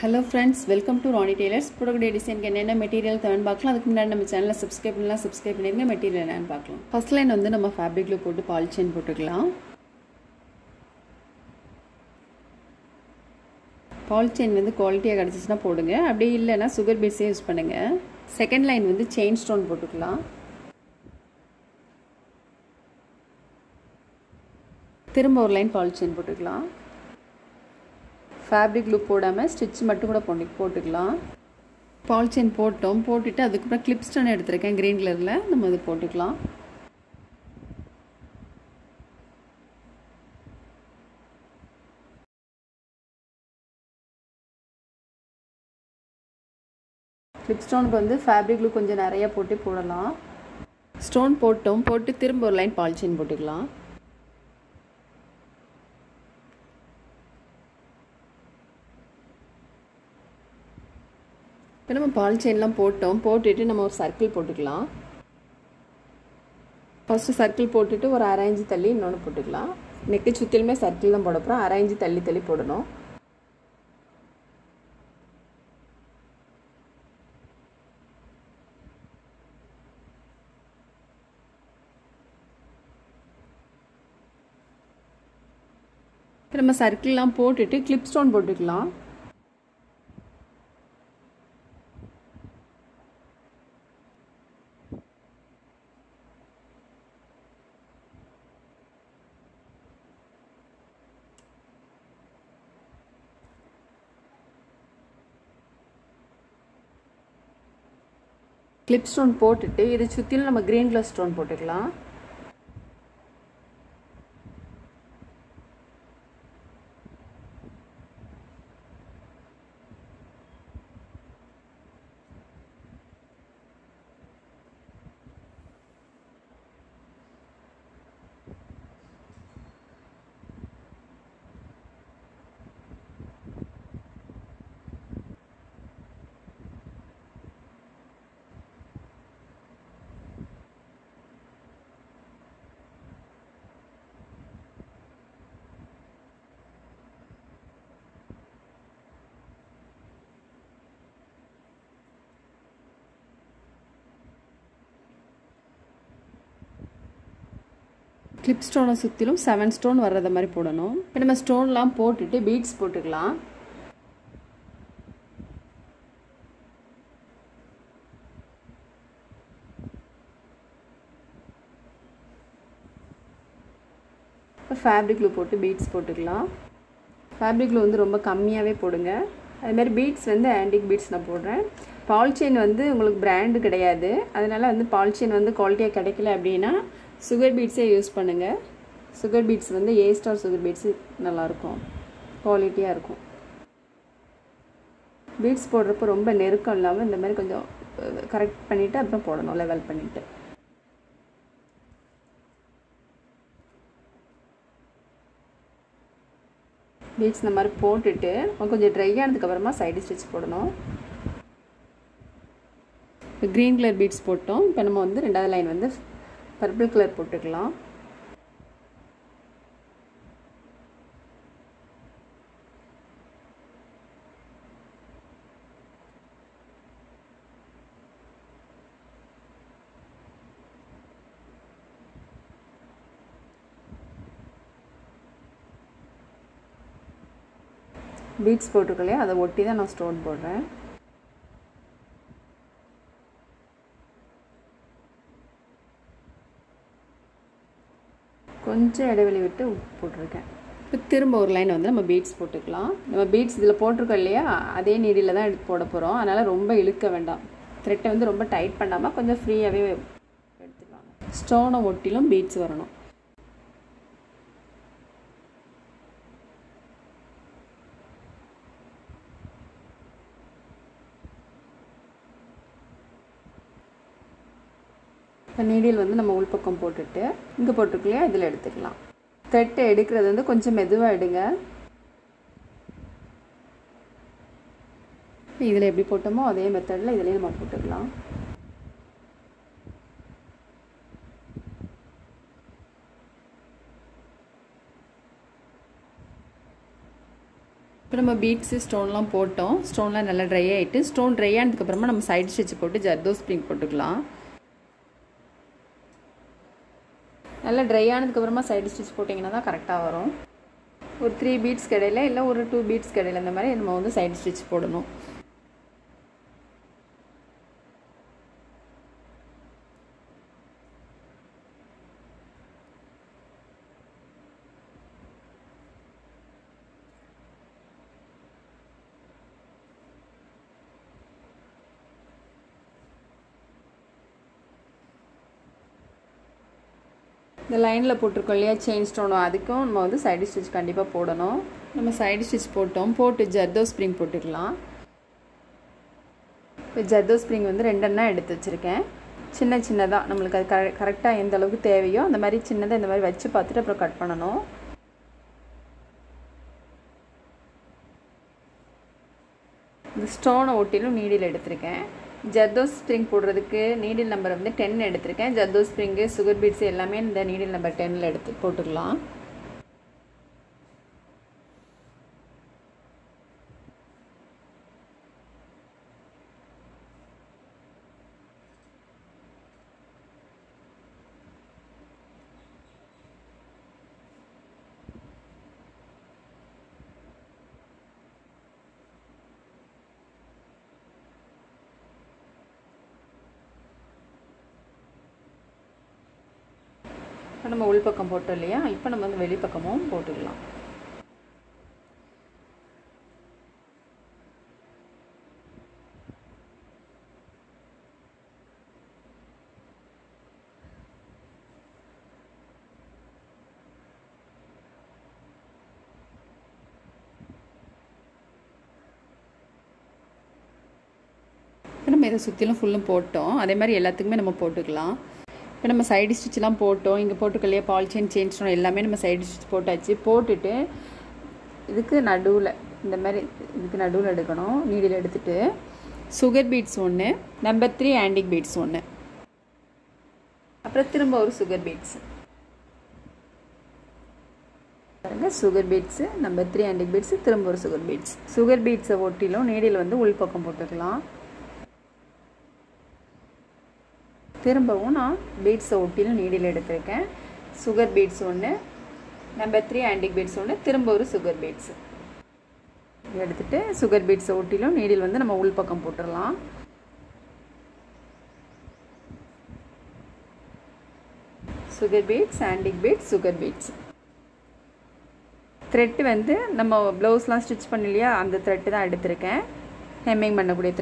Hello friends, welcome to Ronnie Tailors. Product design ku enna material thavan paakalam. Adukku munadi நம்ம channel subscribe பண்ணலாம், subscribe பண்ணிருங்க. Material என்னன்னு பார்க்கலாம். First line வந்து நம்ம fabric ல போட்டு polychain போட்டுக்கலாம். Polychain வந்து குவாலிட்டியா கிடைச்சிச்சுனா போடுங்க. அப்படி இல்லனா sugar beads யூஸ் பண்ணுங்க. Second line வந்து chain stone போட்டுக்கலாம். திரும்ப ஒரு லைன் polychain போட்டுக்கலாம். fabric loop போடாம stitch மட்டும் கூட போட்டுக்கலாம். polychain போட்டோம், போட்டுட்டு அதுக்கு அப்புறம் clip stone எடுத்துர்க்கேன் green கலர்ல. நம்ம அது போட்டுக்கலாம். clip stone வந்து fabric loop கொஞ்சம் நிறைய போடலாம். ஸ்டோன் போட்டோம், போட்டு திரும்ப ஒரு லைன் polychain போட்டுக்கலாம். இப்போ நம்ம polychainலாம் போட்டோம், போட்டுட்டு நம்ம ஒரு சர்க்கிள் போட்டுக்கலாம். ஃபர்ஸ்ட் சர்க்கிள் போட்டுட்டு ஒரு அரை இன்ச் தள்ளி இன்னொன்று போட்டுக்கலாம். நெக்கு சுற்றிலுமே சர்க்கிள் தான் போட போகிறோம். அரை இன்ச் தள்ளி தள்ளி போடணும். இப்போ நம்ம சர்க்கிள்லாம் போட்டுட்டு கிளிப் ஸ்டோன் போட்டுக்கலாம். கிளிப் ஸ்டோன் போட்டுட்டு இதை சுற்றிலும் நம்ம கிரீன் கலர் ஸ்டோன் போட்டுக்கலாம். கிளிப் ஸ்டோனை சுற்றிலும் 7 ஸ்டோன் வர்றத மாதிரி போடணும். இப்போ நம்ம ஸ்டோன்லாம் போட்டுட்டு பீட்ஸ் போட்டுக்கலாம். இப்போ ஃபேப்ரிக் க்ளூ போட்டு பீட்ஸ் போட்டுக்கலாம். ஃபேப்ரிக் க்ளூ வந்து ரொம்ப கம்மியாகவே போடுங்க. அதுமாதிரி பீட்ஸ் வந்து ஆன்டிக் பீட்ஸ் நான் போடுறேன். பாலிச்செயின் வந்து உங்களுக்கு பிராண்டு கிடையாது. அதனால் வந்து பாலிச்செயின் வந்து குவாலிட்டியாக கிடைக்கல அப்படின்னா சுகர் பீட்ஸே யூஸ் பண்ணுங்கள். சுகர் பீட்ஸ் வந்து ஏ ஸ்டார் சுகர் பீட்ஸு நல்லாயிருக்கும், குவாலிட்டியாக இருக்கும். பீட்ஸ் போடுறப்போ ரொம்ப நெருக்கம் இல்லாமல் இந்த மாதிரி கொஞ்சம் கரெக்ட் பண்ணிவிட்டு அப்புறம் போடணும், லெவல் பண்ணிவிட்டு. பீட்ஸ் இந்த மாதிரி போட்டுட்டு கொஞ்சம் ட்ரை ஆனதுக்கப்புறமா சைடு ஸ்டிச் போடணும். இப்போ க்ரீன் கலர் பீட்ஸ் போட்டோம். இப்போ நம்ம வந்து ரெண்டாவது லைன் வந்து பர்பிள் கலர் போட்டுக்கலாம். பீட்ஸ் போட்டுக்கலையே அதை ஒட்டி தான் நான் ஸ்டோன் போடுறேன். கொஞ்சம் இடைவெளி விட்டு போட்டிருக்கேன். இப்போ திரும்ப ஒரு லைன் வந்து நம்ம பீட்ஸ் போட்டுக்கலாம். நம்ம பீட்ஸ் இதில் போட்டிருக்கோம் இல்லையா, அதே நீடியில் தான் எடுத்து போட போகிறோம். அதனால் ரொம்ப இழுக்க வேண்டாம். த்ரெட்டை வந்து ரொம்ப டைட் பண்ணாமல் கொஞ்சம் ஃப்ரீயாகவே எடுத்துக்கலாம். ஸ்டோனை ஒட்டிலும் பீட்ஸ் வரணும். இப்போ நீடில் வந்து நம்ம உள்பக்கம் போட்டுட்டு இங்கே போட்டுக்கலையா இதில் எடுத்துக்கலாம். த்ரெட்டை எடுக்கிறது வந்து கொஞ்சம் மெதுவாக எடுங்க. இதில் எப்படி போட்டோமோ அதே மெத்தடில் இதிலே நம்ம போட்டுக்கலாம். இப்போ நம்ம பீட்ஸு ஸ்டோன்லாம் போட்டோம். ஸ்டோன்லாம் நல்லா ட்ரை ஆகிட்டு, ஸ்டோன் ட்ரை ஆனதுக்கப்புறமா நம்ம சைடு ஸ்டிச் போட்டு ஜர்தோஸ் ஸ்ப்ரிங் போட்டுக்கலாம். நல்லா ட்ரை ஆனதுக்கப்புறமா சைடு ஸ்டிச் போட்டிங்கன்னா தான் கரெக்டாக வரும். ஒரு 3 பீட்ஸ் இடையில இல்லை ஒரு 2 பீட்ஸ் இடையில இந்த மாதிரி நம்ம வந்து சைடு ஸ்டிச் போடணும். இந்த லைனில் போட்டிருக்கோம் இல்லையா செயின் ஸ்டோனும், அதுக்கும் நம்ம வந்து சைடு ஸ்டிச் கண்டிப்பாக போடணும். நம்ம சைடு ஸ்டிச் போட்டோம். போட்டு ஜர்தோஸ் ஸ்ப்ரிங் போட்டுக்கலாம். இப்போ ஜர்தோஸ் ஸ்ப்ரிங் வந்து 2 எண்ணம் எடுத்து வச்சுருக்கேன். சின்ன சின்னதாக நம்மளுக்கு அது கரெக்டாக எந்த அளவுக்கு தேவையோ அந்த மாதிரி சின்னதாக இந்த மாதிரி வச்சு பார்த்துட்டு அப்புறம் கட் பண்ணணும். இந்த ஸ்டோனை ஒட்டிலும் நீடில் எடுத்திருக்கேன். ஜர்தோஸ் ஸ்ப்ரிங் போடுறதுக்கு நீடில் நம்பர் வந்து 10 எடுத்திருக்கேன். ஜர்தோஸ் ஸ்ப்ரிங்கு சுகர் பீட்ஸ் எல்லாமே இந்த நீடில் நம்பர் 10ல் எடுத்து போட்டுக்கலாம். இப்போ நம்ம உள்பக்கம் போட்டோம் இல்லையா, இப்போ நம்ம வந்து வெளிப்பக்கமும் போட்டுக்கலாம். இப்போ நம்ம இதை சுற்றிலும் ஃபுல்லும் போட்டோம். அதே மாதிரி எல்லாத்துக்குமே நம்ம போட்டுக்கலாம். இப்போ நம்ம சைடு ஸ்டிச்லாம் போட்டோம். இங்கே போட்டுக்கலையே பால் செயின் செயின் ஸ்டோன் எல்லாமே நம்ம சைடு ஸ்டிச் போட்டாச்சு. போட்டுட்டு இதுக்கு நடுவில் இந்த மாதிரி இதுக்கு நடுவில் எடுக்கணும். நீடில் எடுத்துகிட்டு sugar beads 1, number 3 antique beads 1, அப்புறம் திரும்ப ஒரு சுகர் பீட்ஸ் பாருங்க. Sugar beads, number 3 antique beads, திரும்ப ஒரு சுகர் பீட்ஸ். சுகர் பீட்ஸை ஒட்டிலும் நீடில் வந்து உள்பக்கம் போட்டுக்கலாம். திரும்பவும் நான் பீட்ஸை ஒட்டிலும் நீடில் எடுத்திருக்கேன். Sugar beads 1, number 3 antique beads 1, திரும்ப ஒரு சுகர் பீட்ஸ் எடுத்துகிட்டு சுகர் பீட்ஸை ஒட்டிலும் நீடில் வந்து நம்ம உள்பக்கம் போட்டுடலாம். Sugar beads, antique beads, sugar beads. Thread வந்து நம்ம ப்ளவுஸ்லாம் ஸ்டிச் பண்ணலையா, அந்த த்ரெட்டு தான் எடுத்திருக்கேன். ஹெம்மிங் பண்ணக்கூடிய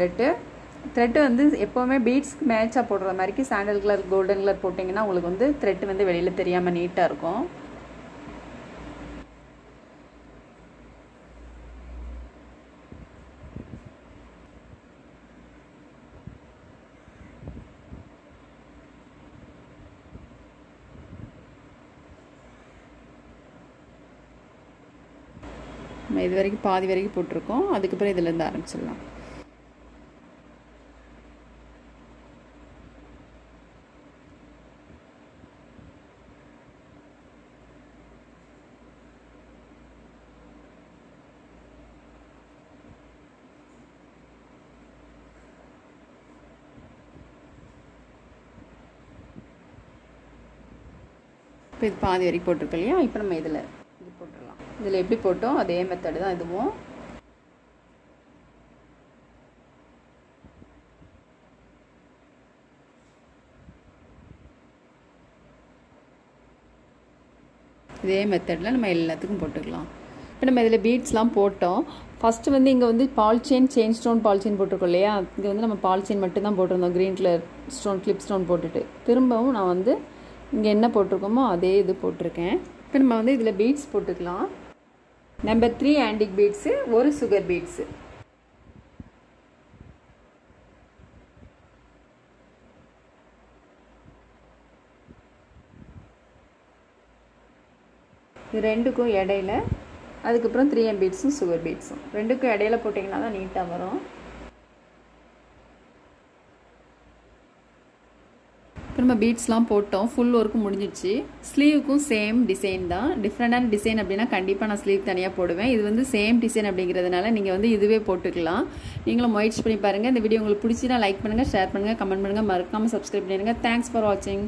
த்ரெட்டு வந்து எப்போவுமே பீட்ஸ்க்கு மேட்சாக போடுற மாதிரிக்கு சாண்டல் கலர் கோல்டன் கலர் போட்டிங்கன்னா உங்களுக்கு வந்து த்ரெட்டு வந்து வெளியில் தெரியாமல் நீட்டாக இருக்கும். நம்ம இது வரைக்கும் பாதி வரைக்கும் போட்டிருக்கோம். அதுக்கப்புறம் இதிலேருந்து ஆரம்பிச்சிடலாம். இப்போ இது பாதி வரைக்கும் போட்டிருக்கோம் இல்லையா, இப்போ நம்ம இதில் இது போட்டுடலாம். இதில் எப்படி போட்டோம் அதே மெத்தடு தான் இதுவும். இதே மெத்தடில் நம்ம எல்லாத்துக்கும் போட்டுக்கலாம். இப்போ நம்ம இதில் பீட்ஸ்லாம் போட்டோம். ஃபஸ்ட்டு வந்து இங்கே வந்து ball chain chain stone ball chain போட்டிருக்கோம் இல்லையா, இங்கே வந்து நம்ம பால் செயின் மட்டும் தான் போட்டிருந்தோம். Green colour stone clip stone போட்டுட்டு திரும்பவும் நான் வந்து இங்கே என்ன போட்டிருக்கோமோ அதே இது போட்டிருக்கேன். இப்போ நம்ம வந்து இதில் பீட்ஸ் போட்டுக்கலாம். நம்பர் 3 ஆன்டிக் பீட்ஸு, ஒரு சுகர் பீட்ஸு. இது ரெண்டுக்கும் இடையில, அதுக்கப்புறம் 3M பீட்ஸும் சுகர் பீட்ஸும் ரெண்டுக்கும் இடையில போட்டிங்கன்னா தான் நீட்டாக வரும். இப்போ நம்ம பீட்ஸ்லாம் போட்டோம். ஃபுல் ஒர்க்கும் முடிஞ்சிடுச்சு. ஸ்லீவுக்கும் சேம் டிசைன் தான். டிஃப்ரெண்டான டிசைன் அப்படின்னா கண்டிப்பாக நான் ஸ்லீவ் தனியாக போடுவேன். இது வந்து சேம் டிசைன் அப்படிங்கிறதுனால நீங்கள் வந்து இதுவே போட்டுக்கலாம். நீங்களும் முயற்சி பண்ணி பாருங்கள். இந்த வீடியோ உங்களுக்கு பிடிச்சினா லைக் பண்ணுங்கள், ஷேர் பண்ணுங்கள், கமெண்ட் பண்ணுங்கள், மறக்காமல் சப்ஸ்கிரைப் பண்ணிடுங்க. தேங்க்ஸ் ஃபார் வாட்சிங்.